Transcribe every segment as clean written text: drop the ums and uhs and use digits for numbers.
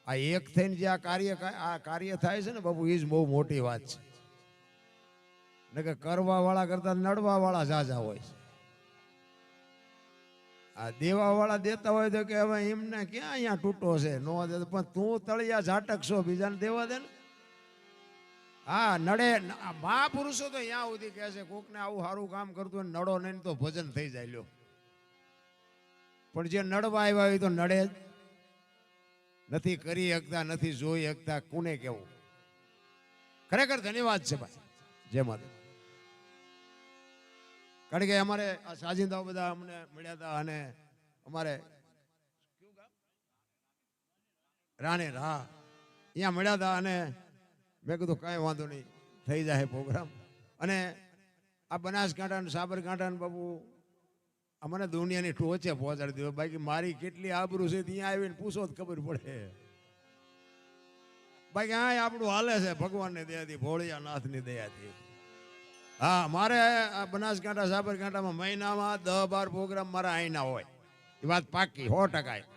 આ એક થઈને જે આ કાર્ય થાય છે ને બાપુ, એ જ બહુ મોટી વાત છે. ને કે કરવા વાળા કરતા નડવા વાળા ઝાઝા હોય છે. આ દેવા વાળા દેતા હોય તો કે હવે એમને ક્યાં અહીંયા તૂટો છે, નો દે, પણ તું તળિયા ઝાટક છો, બીજાને દેવા દે ને. હા, નડે. મહાપુરુષો તો અહીંયા સુધી કહે છે, કોકને આવું સારું કામ કરતું હોય નડો નહીં તો ભજન થઈ જાય લ્યો. પણ જે નડવા આવ્યા હોય તો નડે જ નથી, કરી શકતા નથી, જોઈ શકતા, કોને કેવું. ખરેખર ધન્યવાદ છે ભાઈ, જય માતા. કારણ કે અમારે આ સાજિંદાઓ બધા અમને મળ્યા હતા અને અમારે રાણેર, હા, અહીંયા મળ્યા હતા અને મેં કીધું કાંઈ વાંધો નહીં, થઈ જાય પ્રોગ્રામ. અને આ બનાસકાંઠા ને સાબરકાંઠા ને બાપુ અમને દુનિયાની ટોચે પહોંચાડી દીધો. બાકી મારી કેટલી આબરૂ છે ત્યાં આવીને પૂછો તો ખબર પડે. બાકી આ આપણું હાલે છે ભગવાનની દયાથી, ભોળિયાનાથની દયાથી. હા, મારે આ બનાસકાંઠા સાબરકાંઠામાં મહિનામાં 10-12 પ્રોગ્રામ મારા અહીંના હોય, એ વાત પાકી 100%.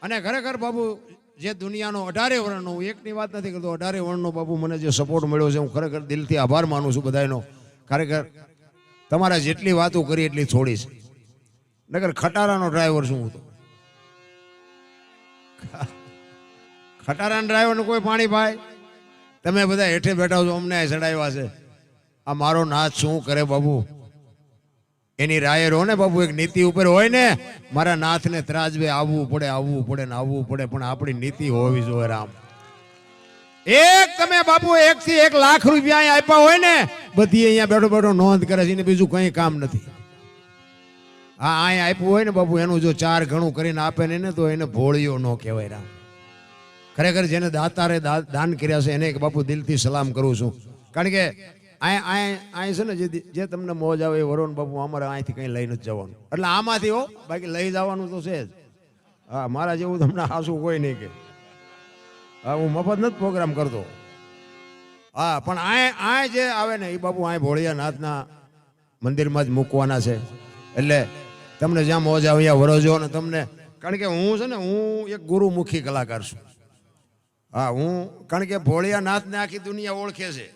અને ખરેખર બાપુ જે દુનિયાનો 18 વર્ણનો, હું એકની વાત નથી કરતો, 18 વર્ણનો બાપુ મને જે સપોર્ટ મળ્યો છે, હું ખરેખર દિલથી આભાર માનું છું બધાનો. ખરેખર તમારા જેટલી વાતો કરી એટલી થોડી છે. નગર ખટારાનો ડ્રાઈવર છું હું તો. ખટારાના ડ્રાઈવરને કોઈ પાણી પાય? તમે બધા હેઠે બેઠા છો, અમને ચડાવ્યા છે. આ મારો નાથ શું કરે બાબુ, એની રાય રહો ને બાબુ. એક નીતિ ઉપર હોય ને, મારા નાથને ત્રાજવે આવવું પડે ને આવવું પડે, પણ આપણી નીતિ હોવી જોઈએ રામ. એક તમે બાપુ 1 થી 1 લાખ રૂપિયા આપ્યા હોય ને, બધી અહીંયા બેઠો બેઠો નોંધ કરે છે, એને બીજું કઈ કામ નથી. હા, અહીંયા આપ્યું હોય ને બાપુ, એનું જો 4 ગણું કરીને આપે ને તો એને ભોળિયો ન કહેવાય રામ. ખરેખર જેને દાતારે દાન કર્યા છે એને બાપુ દિલથી સલામ કરું છું. કારણ કે અહીં છે ને જે તમને મોજ આવે એ વરોણ બાપુ, અમારે અહીંથી કંઈ લઈ નથી જવાનું. એટલે આમાંથી હો, બાકી લઈ જવાનું તો છે જ. હા, મારા જેવું તમને હાસું કોઈ નહીં કે. હા, હું મફત નથી પ્રોગ્રામ કરતો. હા, પણ આ જે આવે ને એ બાપુ અહીં ભોળિયાનાથના મંદિરમાં જ મૂકવાના છે. એટલે તમને જ્યાં મોજ આવે ત્યાં વરજો ને તમને. કારણ કે હું છે ને, હું એક ગુરુમુખી કલાકાર છું. હા, હું કારણ કે ભોળિયાનાથને આખી દુનિયા ઓળખે છે,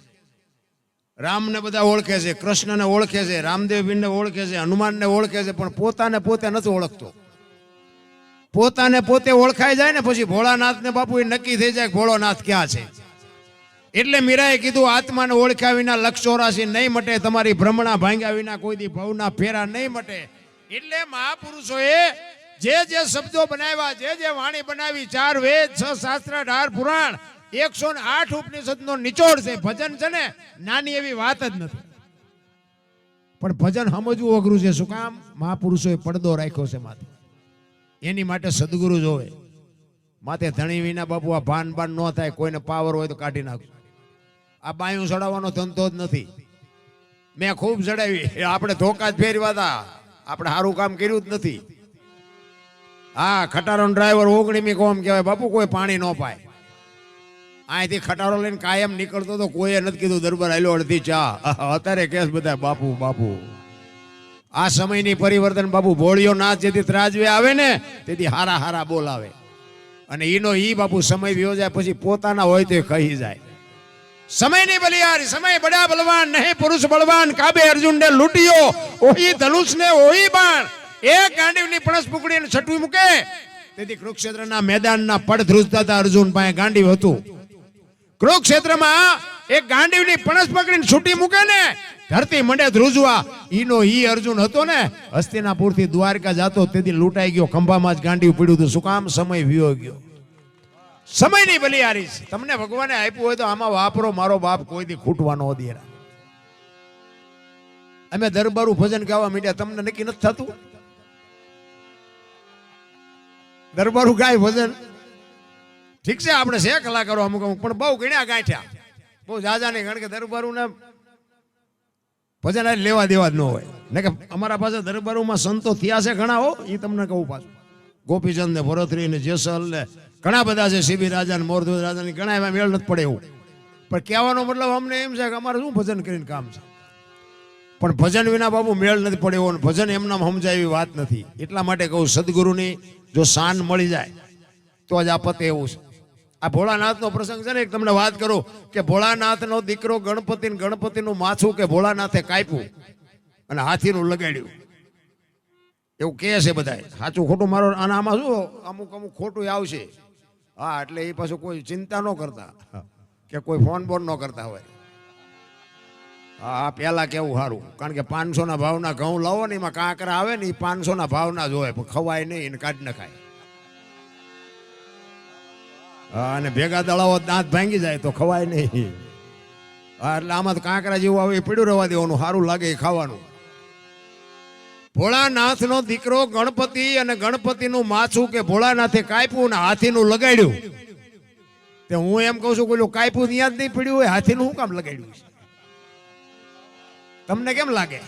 રામને બધા ઓળખે છે, કૃષ્ણને ઓળખે છે, રામદેવને ઓળખે છે, હનુમાનને ઓળખે છે, પણ પોતાને પોતે નથી ઓળખતો. પોતાને પોતે ઓળખાઈ જાય ને પછી ભોળાનાથને બાપુ એ નક્કી થઈ જાય ભોળોનાથ ક્યાં છે. એટલે મીરાએ કીધું, આત્માને ઓળખ્યા વિના લક્ષ 84 નહીં મટે, તમારી ભ્રમણા ભાંગ્યા વિના કોઈ દી ભવના ફેરા નહીં મટે. એટલે મહાપુરુષોએ જે શબ્દો બનાવ્યા, જે વાણી બનાવી, 4 વેદ, 6 શાસ્ત્ર, 18 પુરાણ, 108 ઉપનિષદનો નિચોડ છે. ભજન છે ને નાની એવી વાત જ નથી, પણ ભજન સમજવું અઘરું છે. શું કામ? મહાપુરુષોએ પડદો રાખ્યો છે માથે. એની માટે સદગુરુ જોવે. માથે ધણી વિના બાપુ આ ભાન ન થાય. કોઈને પાવર હોય તો કાઢી નાખજો. આ બાયું ચડાવવાનો ધંધો જ નથી. મેં ખૂબ ચડાવી, આપણે ધોકા જ ફેરવા હતા, આપણે સારું કામ કર્યું જ નથી. હા, ખટારો ડ્રાઈવર 19મી કોમ કહેવાય બાપુ, કોઈ પાણી ન પાય. અહીંથી ખટારો લઈને કાયમ નીકળતો તો કોઈએ નથી કીધું દરબાર આલ્યો અડધી ચા. અત્યારે કેસ બધા બાપુ બાપુ. આ સમયની પરિવર્તન બાપુ. ભોળિયો નાથ જેથી ત્રાજવે આવે ને તેથી હારા બોલાવે. અને ઈ બાપુ સમય વ્યો જાય પછી પોતાના હોય તો કહી જાય. સમયની બલિયારી, સમય બડા બલવાન, નહીં પુરુષ બળવાન. કાબે અર્જુન ને લૂંટ્યો, ઓહી ધનુષ ને ઓહી બાણ. એક ગાંડીવની પણસ પકડીને છટવી મૂકે તેથી કુરુક્ષેત્રના મેદાનના પડ ધ્રુજતા હતા. અર્જુન પાસે ગાંડીવ હતું. કુરુક્ષેત્રમાં એક ગાંડીવની પણસ પકડીને છૂટી મૂકે ને ધરતી મંડે ધ્રુજવા. ઈ અર્જુન હતો ને, હસ્તિનાપુર થી દ્વારકા જાતો તેથી લૂંટાઈ ગયો. ખંભામાં જ ગાંડીવ પડ્યું હતું. શું કામ? સમય વિયો ગયો. સમયની બલિયારી છે. તમને ભગવાને આપ્યું હોય તો આમાં વાપરો. મારો બાપ કોઈ દી ખૂટવા ન દે. અમે દરબારું ભજન ગાવા માંડ્યા, તમને નક્કી નથી થતું? દરબારું ગાય ભજન ઠીક છે, આપણે છે કલાકારો અમુક પણ બહુ ગણ્યા ગાંઠ્યા, બહુ જાજા નહીં. કારણ કે દરબારું ને ભજન લેવા દેવા જ ન હોય. ને કે અમારા પાસે દરબારોમાં સંતો થયા છે ઘણા હો, એ તમને કહું પાછું. ગોપીચંદ ને ભરતરી ને જેસલ ને ઘણા બધા છે. સીબી રાજા ને મોરધ્વજ રાજા ને ઘણા એમાં મેળ નથી પડે એવું. પણ કહેવાનો મતલબ અમને એમ છે કે અમારે શું ભજન કરીને કામ છે. પણ ભજન વિના બાબુ મેળ નથી પડે એવો. ભજન એમનામ સમજાય એવી વાત નથી. એટલા માટે કહું, સદગુરુની જો શાન મળી જાય તો જ આ પતે એવું છે. આ ભોળાનાથનો પ્રસંગ છે ને, એક તમને વાત કરું કે ભોળાનાથનો દીકરો ગણપતિનું માથું કે ભોળાનાથે કાપ્યું અને હાથીનું લગાડ્યું એવું કહે છે બધા. સાચું ખોટું મારો અને આમાં શું અમુક ખોટું આવશે. હા, એટલે એ પાછું કોઈ ચિંતા ન કરતા કે કોઈ ફોન બોન ન કરતા હોય. હા, પેલા કેવું સારું, કારણ કે 500ના ભાવના ઘઉં લાવો ને એમાં કાંકરા આવે ને એ 500ના ભાવના જ હોય, પણ ખવાય નહીં એને કાઢ નખાય. હા, અને ભેગા દળાવો દાંત ભાંગી જાય તો ખવાય નહીં. હા, એટલે આમાં તો કાંકરા જેવું આવે એ પીડ્યું રહેવા દેવાનું, સારું લાગે એ ખાવાનું. ભોળાનાથનો દીકરો ગણપતિ અને ગણપતિનું માથું કે ભોળાનાથે કાપ્યું ને હાથીનું લગાડ્યું. તે હું એમ કહું છું કોઈ કાપ્યું ત્યાં જ નહીં પડ્યું હોય, હાથીનું શું કામ લગાડ્યું છે? તમને કેમ લાગે?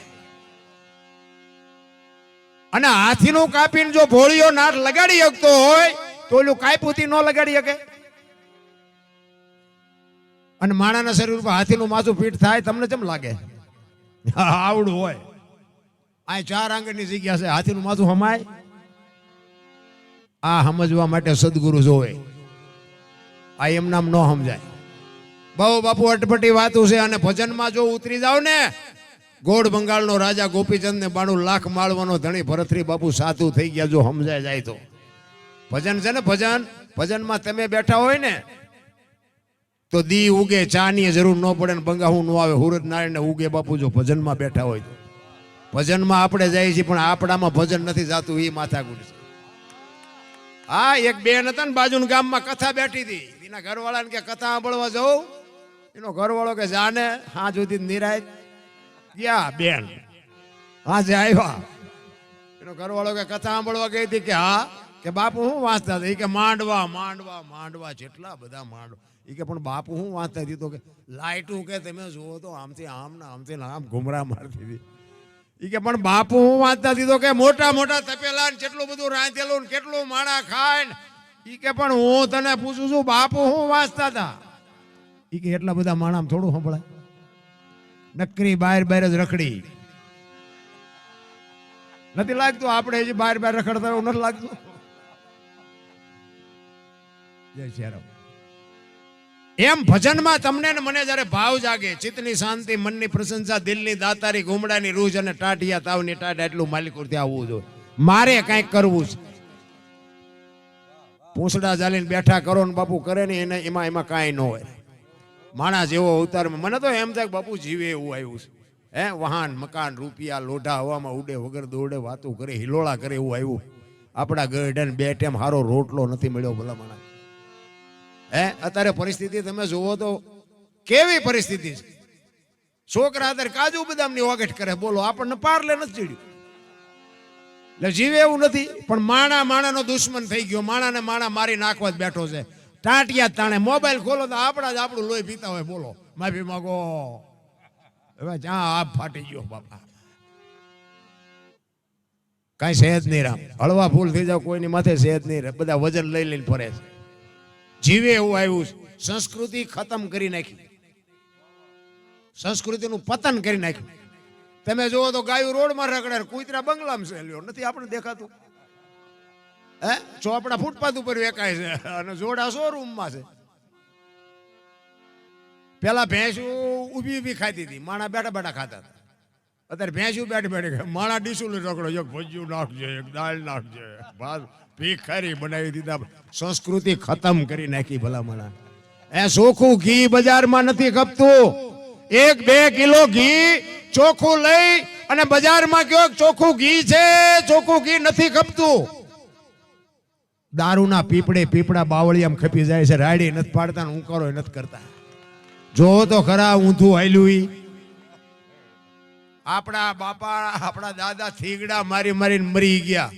અને હાથીનું કાપીને જો ભોળિયો નાથ લગાડી શકતો હોય તો ઓલું કાપ્યુંથી ન લગાડી શકે? અને માણાના શરીર ઉપર હાથીનું માથું ફીટ થાય તમને કેમ લાગે? આવડું હોય. આ 4 આંગળની જગ્યા છે, હાથીનું માથું હમાય? આ સમજવા માટે સદગુરુ જોવે. આ એમ નામ ન સમજાય. બહુ બાપુ અટપટી વાતું છે. અને ભજનમાં જો ઉતરી જાવ ને, ગોળ બંગાળનો રાજા ગોપીચંદ ને 92 લાખ માળવાનો ધણી ભરતરી બાપુ સાધુ થઈ ગયા જો સમજાય જાય તો. ભજન છે ને, ભજનમાં તમે બેઠા હોય ને તો દી ઉગે, ચાની જરૂર ન પડે ને બંગાહું ન આવે, હુરત નારાયણ ઉગે બાપુ જો ભજનમાં બેઠા હોય તો. ભજનમાં આપણે જઈએ છીએ પણ આપણામાં ભજન નથી જાતું, એ માથાકૂટ છે. હા, એક બેન હતા ને બાજુના ગામમાં, કથા બેઠી હતી. એના ઘરવાળાને કે કથા સાંભળવા જવું. એનો ઘરવાળો કે જાને, હા સુધી નિરાય ગયા બેન. હા જે આવ્યા. એનો ઘરવાળો કે કથા સાંભળવા ગઈ હતી કે હા, કે બાપુ હું વાંચતા હતા? કે માંડવા માંડવા માંડવા, જેટલા બધા માંડવા. એ કે પણ બાપુ હું વાંચતા હતી? તો કે લાઈટું કે તમે જુઓ તો આમથી આમ ને આમથી આમ ઘુમરા મારતી હતી. એ કે પણ બાપુ હું વાંચતા હતી? તો કે મોટા મોટા તપેલા ને કેટલું બધું રાંધેલું ને કેટલું માણા ખાય ને. એ કે પણ હું તને પૂછું છું બાપુ હું વાંચતા હતા? એ કે એટલા બધા માણા થોડું સંભળાય, નકરી બહાર જ રખડી. નથી લાગતું આપણે હજી બહાર રખડતા એવું નથી લાગતું? જય શ્રી રામ. એમ ભજનમાં તમને ને મને જયારે ભાવ જાગે, ચિત્તની શાંતિ, મનની પ્રશંસા, દિલની દાતારી, ગુમડાની રૂજ અને ટાઢિયા તાવની ટાઢ, એટલું માલિકુરથી આવવું જોઈએ. મારે કંઈક કરવું છે. પૂંછડા ચાલીને બેઠા કરો ને બાપુ કરે ને એને એમાં કાંઈ ન હોય. માણસ જેવો અવતારમાં મને તો એમ થાય બાપુ જીવે એવું આવ્યું છે. હે, વાહન મકાન રૂપિયા લોઢા હવામાં ઉડે, વગર દોડે, વાતું કરે, હિલોળા કરે એવું આવ્યું. આપણા ગઢને 2 ટાઈમ સારો રોટલો નથી મળ્યો ભલા માણસ. હે, અત્યારે પરિસ્થિતિ તમે જુઓ તો કેવી પરિસ્થિતિ છે. છોકરા અત્યારે કાજુ બદામની ઓગટ કરે, બોલો આપણને પારલે નથી ચડ્યું. એટલે જીવે એવું નથી. પણ માણાનો દુશ્મન થઈ ગયો. માણાને માણા મારી નાખવા જ બેઠો છે. ટાંટિયા તાણે મોબાઈલ ખોલો તો આપણા જ આપણું લોહી પીતા હોય. બોલો માફી માંગો. હવે જ્યાં આપ ફાટી ગયો બાપા. કઈ સહેજ નહીં રામ. હળવા ફૂલ થઈ જાવ કોઈની માથે સહેજ નહીં રહે. બધા વજન લઈ લઈને ફરે છે. જીવે એવું આવ્યું. સંસ્કૃતિ ખતમ કરી નાખી, સંસ્કૃતિનું પતન કરી નાખ્યું. તમે જુઓ તો ગાયું રોડમાં રખડે, કૂતરા બંગલામાં છે. લ્યો નથી આપણે દેખાતું? હે, ચોપડા ફૂટપાથ ઉપર વેકાય છે અને જોડા શોરૂમમાં છે. પેલા ભેંસું ઊભી ખાતી હતી, માણા બેઠા બેઠા ખાતા હતા. અત્યારે ભેંસું બેઠી માણા ડીશું રખડો, એક ભજીયું નાખજે, એક દાળ નાખજે, ભાત ભીખારી બનાવી દીધા. સંસ્કૃતિ ખતમ કરી નાખી ભલા માણા. એ ચોખ્ખું ઘી બજારમાં નથી ખપતું. 1-2 કિલો ઘી ચોખ્ખું લઈ અને બજારમાં કયો ચોખ્ખું ઘી છે, ચોખ્ખું ઘી નથી ખપતું. દારૂના પીપળા બાવળિયામ ખપી જાય છે. રાડી નથી પાડતા ને ઉંકારો નથી કરતા. જો તો ખરા ઊંધું હાલ્યું. આપણા બાપા આપણા દાદા થીગડા મારીને મરી ગયા.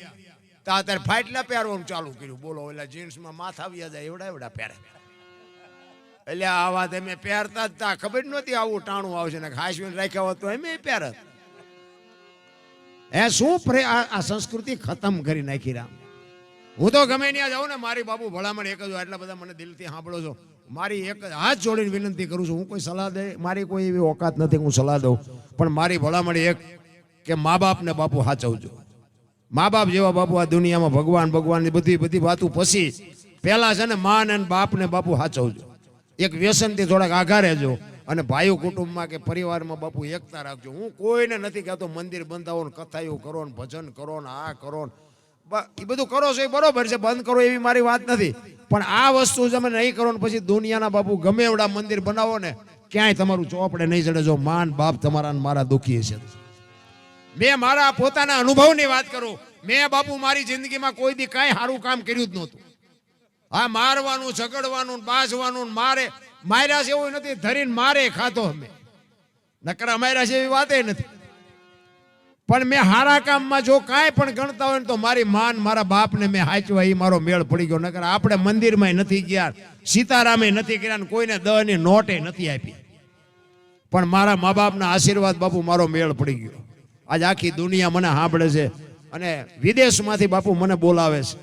અત્યારે ફાટલા પહેરવાનું ચાલુ કર્યું. બોલો ઓલા જીન્સમાં માથા આવ્યા જાય એવડા પહેરે. એટલે આવા તમે પહેરતા જ તા, ખબર નહોતી આવું ટાણું આવશે ને હાસવીને રાખ્યા હોત તો એમ પહેરત. એ શું આ સંસ્કૃતિ ખતમ કરી નાખી રામ. હું તો ગમે ત્યાં જાઉં ને મારી બાપુ ભલામણ એક જ, એટલા બધા મને દિલથી સાંભળો છો. મારી એક હાથ જોડીને વિનંતી કરું છું. હું કોઈ સલાહ દે, મારી કોઈ એવી ઓકાત નથી હું સલાહ દઉં, પણ મારી ભલામણ એક કે મા બાપને બાપુ સાચવજો. મા બાપ જેવા બાપુ આ દુનિયામાં ભગવાન બધી વાતો પછી પહેલા છે ને માં અને બાપને બાપુ સાચવજો, એક વ્યસનથી થોડાક આઘા રહેજો, અને ભાઈઓ કુટુંબમાં કે પરિવારમાં બાપુ એકતા રાખજો. હું કોઈને નથી કહેતો મંદિર બંધાવો ને કથાઓ કરો ને ભજન કરો ને આ કરો ને એ બધું કરો છો એ બરોબર છે, બંધ કરો એવી મારી વાત નથી, પણ આ વસ્તુ તમે નહીં કરો ને પછી દુનિયાના બાપુ ગમે એવડા મંદિર બનાવો ને ક્યાંય તમારું ચોપડે નહીં ચડે જો માન બાપ તમારા મારા દુખી છે. મેં મારા પોતાના અનુભવની વાત કરું, મેં બાપુ મારી જિંદગીમાં કોઈ દી કાંઈ સારું કામ કર્યું જ નહોતું. હા, મારવાનું ઝઘડવાનું બાજવાનું માર્યા છે એવું નથી, ધરીને મારે ખાતો અમે નકરા માર્યા છે એવી વાત નથી, પણ મેં હારા કામમાં જો કાંઈ પણ ગણતા હોય ને તો મારી માન મારા બાપને મેં હાચવા એ મારો મેળ પડી ગયો. નકર આપણે મંદિરમાં નથી ગયા, સીતારામે નથી કર્યા ને કોઈને દહની નોટે નથી આપી, પણ મારા મા બાપના આશીર્વાદ બાપુ મારો મેળ પડી ગયો. આજ આખી દુનિયા મને સાંભળે છે અને વિદેશમાંથી બાપુ મને બોલાવે છે.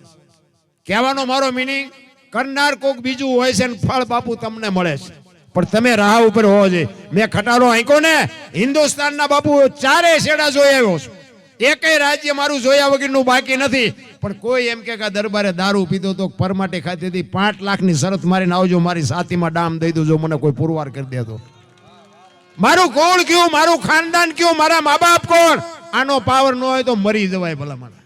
કહેવાનો મારો મિનિંગ, કરનાર કોક બીજું હોય છે ને ફળ બાપુ તમને મળે છે, પણ તમે રાહ ઉપર હોવો જોઈએ. મેં ખટારો આંક્યો ને હિન્દુસ્તાનના બાપુ ચારે શેડા જોઈ આવ્યો છું, એકેય રાજ્ય મારું જોયા વગરનું બાકી નથી. પણ કોઈ એમ કે દરબારે દારૂ પીધો તો પરમાટે ખાતી હતી, 5 લાખની શરત મારીને આવજો, મારી સાતીમાં ડામ દઈ દો જો મને કોઈ પુરવાર કરી દેતો. મારું કોણ કયું, મારું ખાનદાન કયું, મારા મા બાપ કોણ, આનો પાવર ન હોય તો મરી જવાય ભલા મને.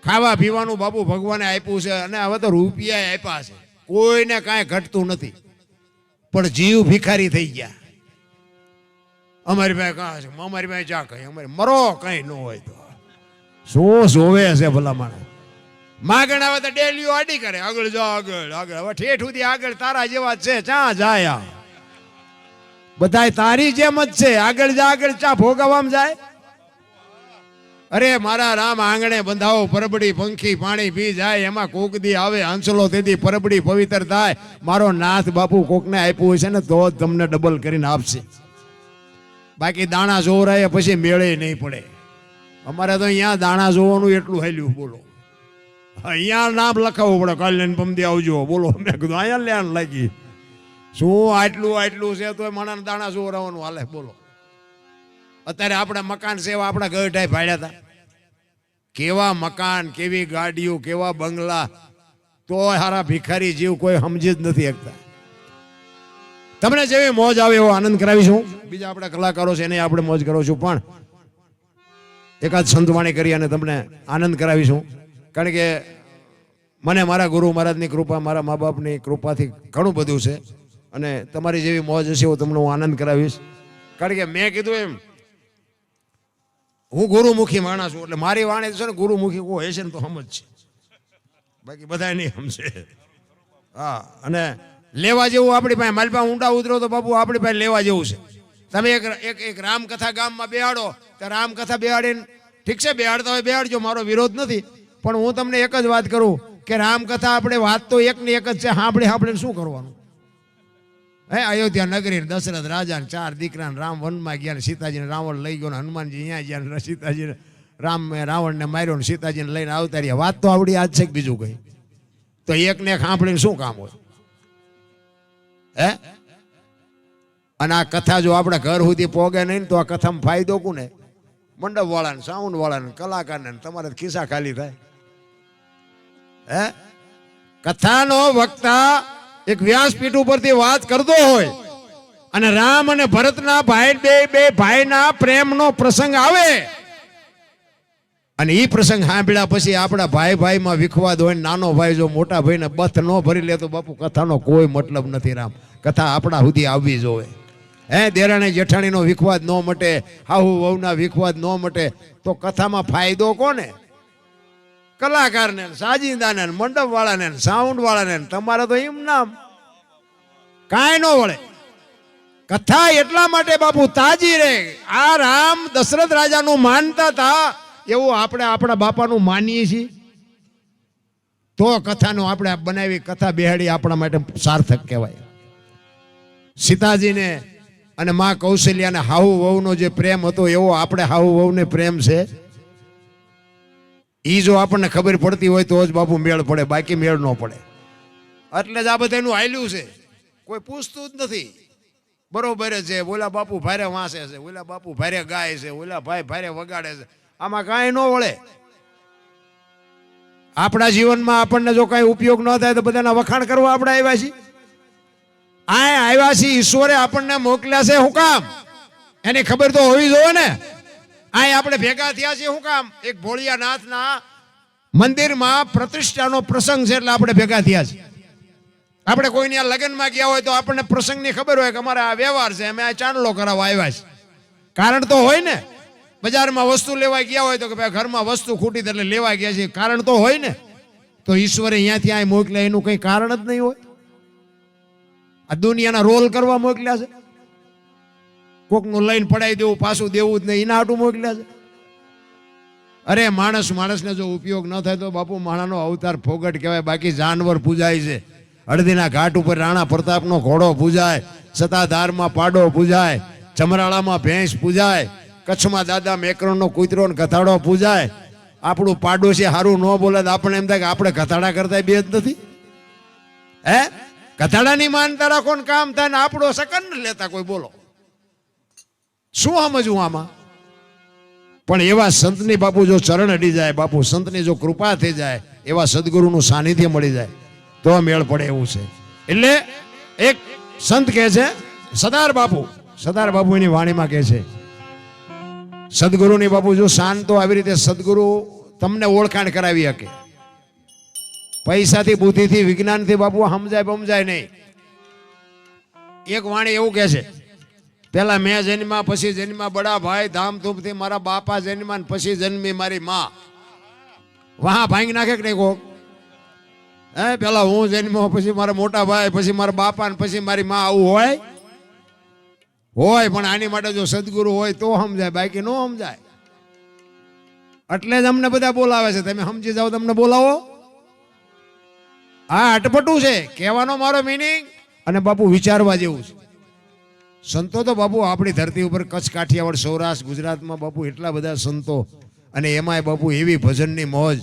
ખાવા પીવાનું બાપુ ભગવાને આપ્યું છે, અને હવે તો રૂપિયા આપ્યા છે, કોઈને કાંઈ ઘટતું નથી, પણ જીવ ભિખારી થઈ ગયા. અમારી પાસે કાં છે, અમારી પાસે ચા કઈ, અમારે મરો કઈ ન હોય તો શું જોવે છે ભલા માણસ. માગણ આવે તો ડેલીઓ આડી કરે, આગળ જાઓ આગળ આગળ, હવે ઠેઠ સુધી આગળ તારા જેવા છે, ચા જાય બધા તારી જેમ જ છે, આગળ જા આગળ ચા ભોગવવામાં જાય. અરે મારા રામ આંગણે બંધાવો પરબડી, પંખી પાણી પી જાય, એમાં કોકદી આવે હંસલો તેથી પરબડી પવિત્ર થાય. મારો નાથ બાપુ કોકને આપ્યું છે ને તો જ તમને ડબલ કરીને આપશે, બાકી દાણા જોવરાય પછી મેળે નહીં પડે. અમારે તો અહીંયા દાણા જોવાનું એટલું હેલ્યું, બોલો અહીંયા નામ લખાવવું પડે, કાલે પમદી આવજો, બોલો મેં કીધું અહીંયા લેણ લાગી શું આટલું આટલું છે તો માણસ દાણા જોવરાવાનું હાલે, બોલો. અત્યારે આપણા મકાન સેવા આપણા ગઢાઈ ભાડ્યા હતા, કેવા મકાન, કેવી ગાડીઓ, કેવા બંગલા, તો હારા ભિખારી જીવ કોઈ સમજી જ નથી શકતા. તમને જેવી મોજ આવે એવો આનંદ કરાવીશું, બીજા આપણા કલાકારો છે એને આપણે મોજ કરો છું, પણ એકાદ સંતવાણી કરી અને તમને આનંદ કરાવીશું. કારણ કે મને મારા ગુરુ મહારાજની કૃપા, મારા મા બાપની કૃપાથી ઘણું બધું છે, અને તમારી જેવી મોજ હશે એવું તમને હું આનંદ કરાવીશ. કારણ કે મેં કીધું એમ, હું ગુરુમુખી માણસ છું, એટલે મારી વાણી છે ને ગુરુમુખી કોઈ હશે ને તો સમજ છે, બાકી બધા નહીં સમજે. હા, અને લેવા જેવું આપણી પાસે, મારી પાસે ઊંડા ઉતરો તો બાપુ આપણી પાસે લેવા જેવું છે. તમે એક રામકથા ગામમાં બેહાડો તો રામકથા બેહાડીને, ઠીક છે બેહાડતા હોય બેહાડજો, મારો વિરોધ નથી, પણ હું તમને એક જ વાત કરું કે રામકથા આપણે વાત તો એકની એક જ છે, સાંભળીને શું કરવાનું. હે, અયોધ્યા નગરી દશરથ રાજા 4 દીકરા રામ વનમાં ગયા, સીતાજીને રાવણ લઈ ગયો, હનુમાનજી અહીંયા ગયા, સીતાજીને રાવણને માર્યો ને સીતાજીને લઈને આવતા રહ્યા. વાત તો આવડી આજ છે કે બીજું કઈ, તો એકને એક સાંભળીને શું કામ હોય હે. અને આ કથા જો આપણે ઘર સુધી પોગે નહીં તો આ કથામાં ફાયદો કોને? મંડપ વાળાને, સાઉન્ડ વાળાને, કલાકારને, તમારે ખિસ્સા ખાલી થાય. હે, કથાનો વક્તા એક વ્યાસપીઠ ઉપરથી વાત કરતો હોય અને રામ અને ભરતના બે ભાઈના પ્રેમનો પ્રસંગ આવે અને એ પ્રસંગ સાંભળ્યા પછી આપણા ભાઈ ભાઈમાં વિખવાદ હોય, નાનો ભાઈ જો મોટા ભાઈને બથ ન ભરી લે તો બાપુ કથાનો કોઈ મતલબ નથી. રામ કથા આપણા સુધી આવવી જોવે. હે, દેરાણી જેઠાણીનો વિખવાદ ન મટે, હાહુ વહુના વિખવાદ ન મટે તો કથામાં ફાયદો કોને? કલાકારને, સાજિંદાને, મંડપ વાળાને, સાઉન્ડ વાળાને. તમારે તો એમ નામ કાંઈ ન વળે. કથા એટલા માટે બાપુ તાજી રે. આ રામ દશરથ રાજાનું માનતા હતા એવું આપણે આપણા બાપાનું માનીએ છીએ તો કથાનું આપણે બનાવી, કથા બેહાડી આપણા માટે સાર્થક કહેવાય. સીતાજીને અને માં કૌશલ્યાને હાહુ વહુનો જે પ્રેમ હતો એવો આપણે હાહુ વહુને પ્રેમ છે. ઈ જો આપણને ખબર પડતી હોય તો જ બાપુ મેળ પડે, બાકી મેળ ન પડે. એટલે જ આ બધાનું હાલ્યું છે, કોઈ પૂછતું જ નથી. બરોબર છે, ઓલા બાપુ ભારે વાંસે છે, ઓલા બાપુ ભારે ગાય છે, ઓલા ભાઈ ભારે વગાડે છે, આમાં કાંઈ ન વળે. આપણા જીવનમાં આપણને જો કાંઈ ઉપયોગ ન થાય તો બધાના વખાણ કરવા આપણે આવ્યા છીએ. આ આવ્યા છીએ, ઈશ્વરે આપણને મોકલ્યા છે શું કામ? એની ખબર તો હોવી જોઈએ ને. આ આપણે ભેગા થયા છીએ શું કામ? એક ભોળિયાનાથના મંદિરમાં પ્રતિષ્ઠાનો પ્રસંગ છે એટલે આપણે ભેગા થયા છીએ. આપણે કોઈની લગ્નમાં ગયા હોય તો આપણને પ્રસંગની ખબર હોય કે અમારે આ વ્યવહાર છે, અમે આ ચાંદલો કરાવવા આવ્યા છીએ. કારણ તો હોય ને. બજારમાં વસ્તુ લેવા ગયા હોય તો કે ભાઈ ઘરમાં વસ્તુ ખૂટી એટલે લેવા ગયા છે, કારણ તો હોય ને. તો ઈશ્વરે અહીંયાથી આ મોકલ્યા એનું કંઈ કારણ જ નહીં હોય. આ દુનિયાના રોલ કરવા મોકલ્યા છે. કોકનું લઈને પડાવી દેવું પાછું દેવું જ નહીં એના હાટું મોકલ્યા છે. અરે માણસને જો ઉપયોગ ન થાય તો બાપુ માણાનો અવતાર ફોગટ કહેવાય. બાકી જાનવર પૂજાય છે. હળદીના ઘાટ ઉપર રાણા પ્રતાપનો ઘોડો પૂજાય, સતાધારમાં પાડો પૂજાય, ચમરાળામાં ભેંસ પૂજાય, કચ્છમાં દાદા મેકરણનો કૂતરો ને ગધાડો પૂજાય. આપણું પાડોશી સારું ન બોલે તો આપણે એમ થાય કે આપણે ગધાડા કરતા બે જ નથી. હે ગધાડાની માનતા રાખો ને કામ થાય ને આપણો સેકન્ડ લેતા કોઈ બોલો શું સમજવું આમાં? પણ એવા સંતની બાપુ જો ચરણ અડી જાય, બાપુ સંતની જો કૃપા થઈ જાય, એવા સદગુરુનું સાનિધ્ય મળી જાય તો મેળ પડે એવું છે. એટલે એક સંત કહે છે, સદાર બાપુ એની વાણીમાં કહે છે, સદગુરુની બાપુ જો શાંતો આવી રીતે સદગુરુ તમને ઓળખાણ કરાવી શકે. પૈસાથી, બુદ્ધિથી, વિજ્ઞાનથી બાપુ સમજાય નહીં. એક વાણી એવું કહે છે, પેલા મેં જન્મા પછી જન્મા બડા ભાઈ ધામધૂમથી મારા બાપા જન્મા પછી જન્મી મારી માં. વહા ભાંગી નાખે કે નહીં કોક? હે પેલા હું જન્મ્યો પછી મારા મોટા ભાઈ પછી મારા બાપા ને પછી મારી માં, આવું હોય પણ આની માટે જો સદગુરુ હોય તો સમજાય, બાકી નો સમજાય. એટલે જ અમને બધા બોલાવે છે. તમે સમજી જાઓ તમને બોલાવો. હા અટપટું છે કહેવાનો મારો મિનિંગ, અને બાપુ વિચારવા જેવું છે. સંતો તો બાપુ આપણી ધરતી ઉપર કચ્છ, કાઠિયાવાડ, સૌરાષ્ટ્ર, ગુજરાતમાં બાપુ એટલા બધા સંતો, અને એમાંય બાપુ એવી ભજનની મોજ.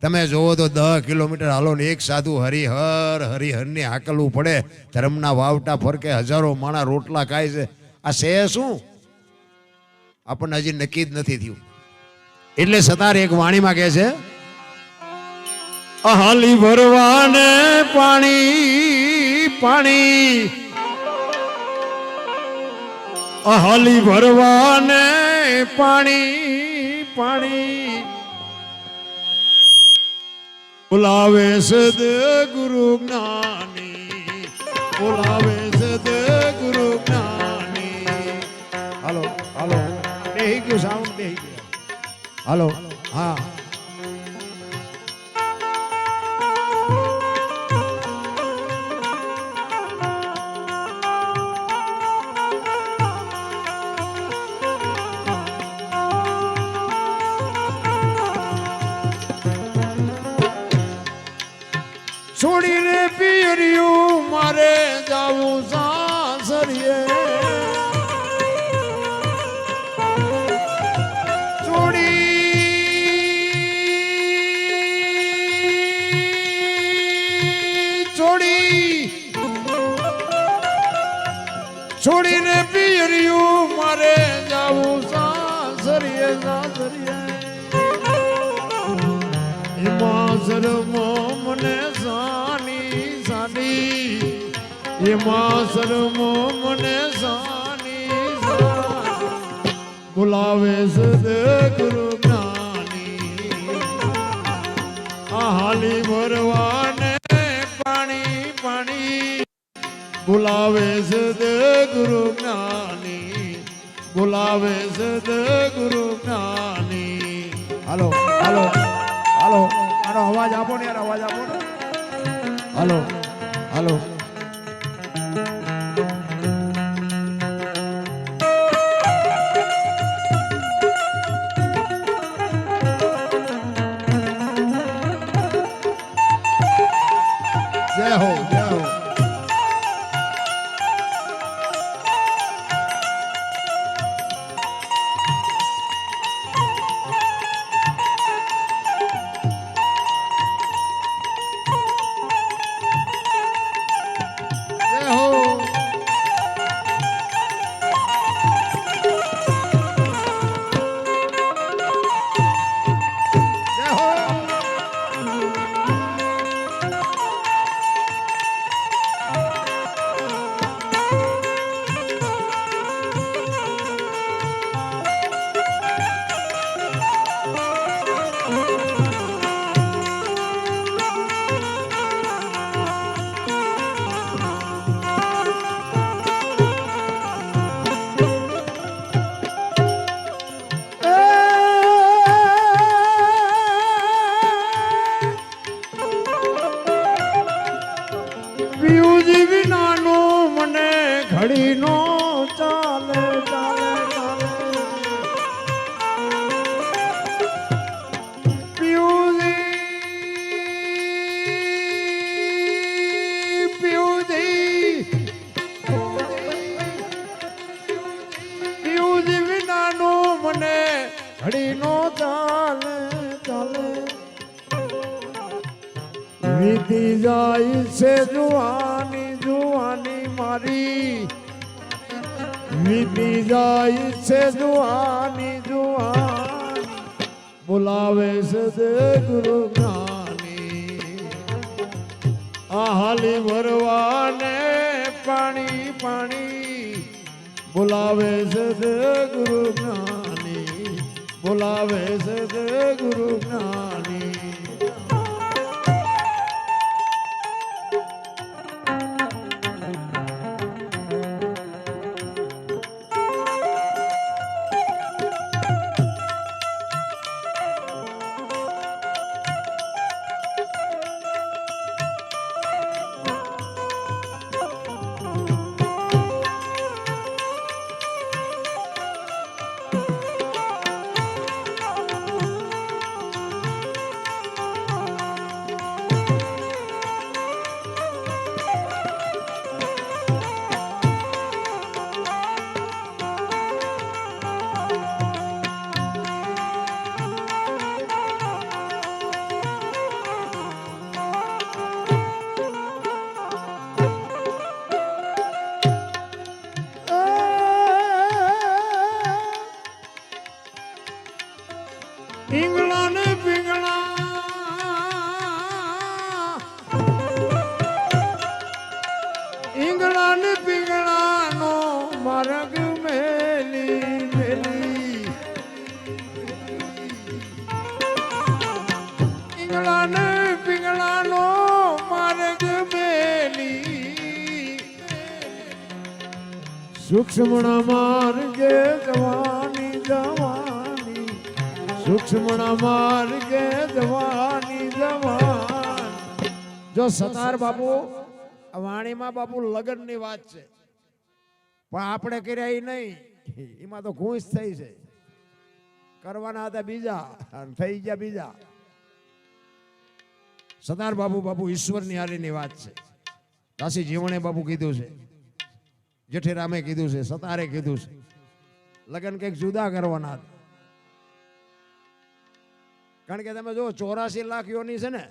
તમે જોવો તો 10 કિલોમીટર હાલો ને એક સાધુ હરિહરની હાકલવું પડે. ધર્મના વાવટા ફરકે, હજારો માણા રોટલા ખાય છે. આ છે શું? આપણને હજી નક્કી જ નથી થયું. એટલે સતાર એક વાણીમાં કહે છે, હાલી ભરવાને પાણી હાલી ભરવાને પાણી બોલાવે સદગુરુ જ્ઞાની, બોલાવે સદગુરુ જ્ઞાની. હાલો બેહી ગયું સાઉન્ડ, બેહી ગયું. હાલો હા છોડીને પિયરિયું મારે જાવું સાસરીએ. છોડીને પિયરિયું મારે જાવું સાસરીએ. એમાં શરમો મને એમાં શરમો મને બોલાવે સદગુરુ જ્ઞાની. હાલી ભરવાને પાણી બોલાવે સદગુરુ જ્ઞાની, બોલાવે સદગુરુ જ્ઞાની. હાલો આનો અવાજ આપો ને યાર, અવાજ આપો ને. હાલો જય હો. પિયુજી વિનાનો મને ઘડીનો ચાલે ચાલે ચાલે પિયુજી વિનાનો મને ઘડીનો ચાલે ચાલે વીતી જાય છે જુવાની જુવાની મારી વીતી જાય છે જુવાની જુવાની બોલાવે છે દે ગુરુ જ્ઞાની આ હાલી ભરવાને પાણી પાણી બોલાવે છે દે ગુરુ જ્ઞાની બોલાવે છે દે ગુરુ જ્ઞાની પિંગળા ને પિંગળા ઈંગળા ને પિંગળા નો માર્ગ મેલી મેલી ઈંગળા ને પિંગળા નો માર્ગ મેલી સૂક્ષ્મણા માર્ગે જવાની જવાની સૂક્ષ્મણા માર્ગે જવાની જવાન જો સતાર બાપુ વાણીમાં બાપુ લગ્નની વાત છે પણ આપણે કર્યા એ નહીં એમાં તો ઘૂંસ થઈ છે કરવાના હતા બીજા થઈ ગયા બીજા સતાર બાપુ બાપુ ઈશ્વરની હારીની વાત છે દાસી જીવણે બાપુ કીધું છે જેઠીરામે કીધું છે સતારે કીધું છે લગ્ન કંઈક જુદા કરવાના હતા કારણ કે તમે જો 84 લાખ યોની છે ને